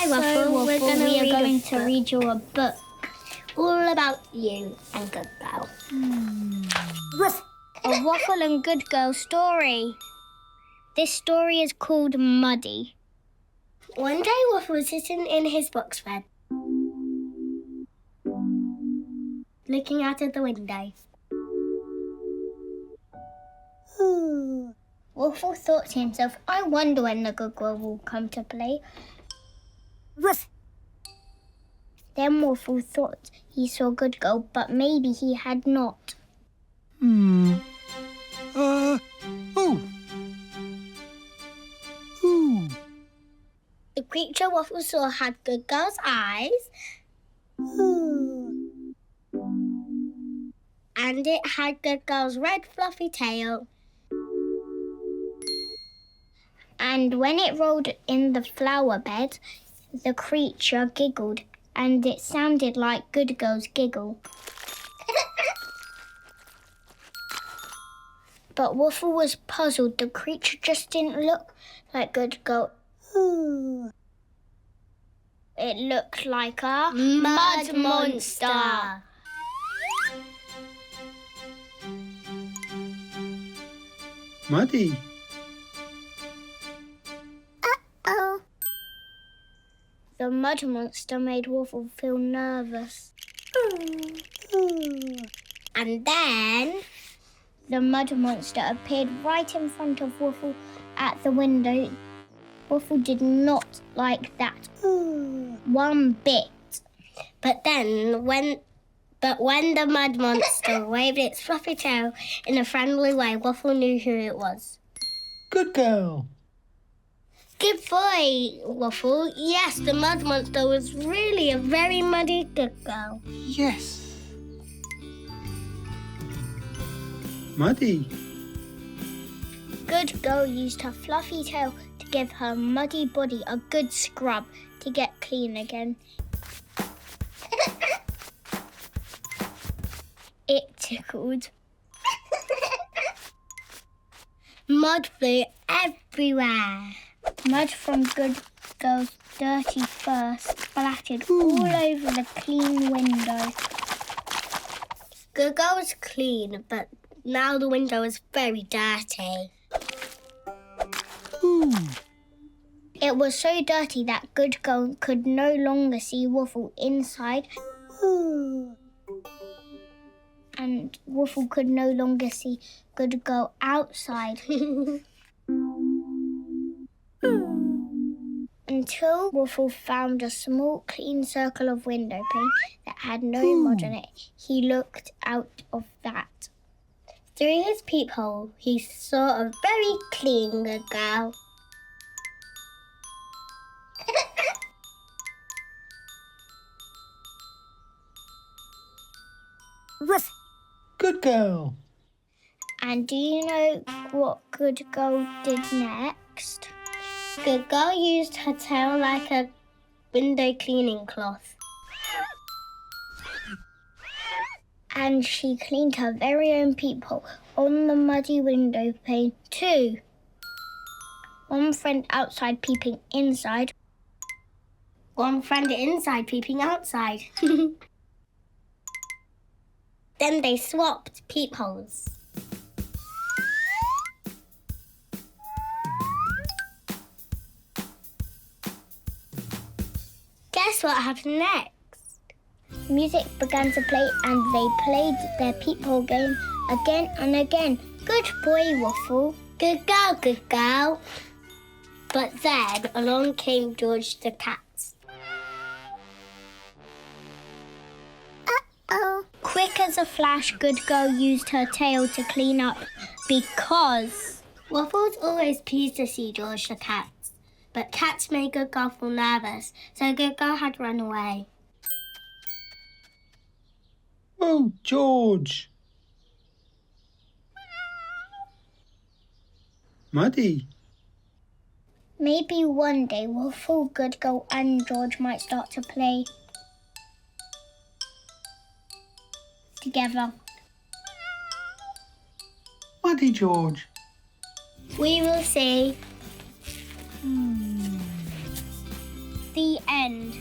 Hi, Waffle. We are going to read you a book all about you and Good Girl. A Waffle and Good Girl story. This story is called Muddy. One day, Waffle was sitting in his box bed, looking out of the window. Waffle thought to himself, I wonder when the Good Girl will come to play. Then Waffle thought he saw Good Girl, but maybe he had not. The creature Waffle saw had Good Girl's eyes. And it had Good Girl's red fluffy tail. And when it rolled in the flower bed, the creature giggled, and it sounded like Good Girl's giggle. But Waffle was puzzled. The creature just didn't look like Good Girl. It looked like a mud monster. Muddy. Uh-oh. The mud monster made Waffle feel nervous. And then the mud monster appeared right in front of Waffle at the window. Waffle did not like that one bit. But when the mud monster waved its fluffy tail in a friendly way, Waffle knew who it was. Good Girl. Good boy, Waffle. Yes, the mud monster was really a very muddy Good Girl. Yes. Muddy. Good Girl used her fluffy tail to give her muddy body a good scrub to get clean again. It tickled. Mud flew everywhere. Mud from Good Girl's dirty fur splattered all over the clean window. Good Girl was clean, but now the window was very dirty. It was so dirty that Good Girl could no longer see Waffle inside. And Waffle could no longer see Good Girl outside. Until Waffle found a small, clean circle of window pane that had no mud on it. He looked out of that. Through his peephole, he saw a very clean Good Girl. Good Girl. And do you know what Good Girl did next? Good Girl used her tail like a window cleaning cloth. And she cleaned her very own peephole on the muddy window pane too. One friend outside peeping inside. One friend inside peeping outside. Then they swapped peepholes. Guess what happened next? Music began to play and they played their peephole game again and again. Good boy, Waffle. Good girl, good girl. But then along came George the cat. Uh-oh. Quick as a flash, Good Girl used her tail to clean up because Waffle's always pleased to see George the cat. But cats made Good Girl feel nervous, so Good Girl had run away. Oh, George. Muddy. Maybe one day Waffle, Good Girl and George might start to play together. Muddy George. We will see. The end.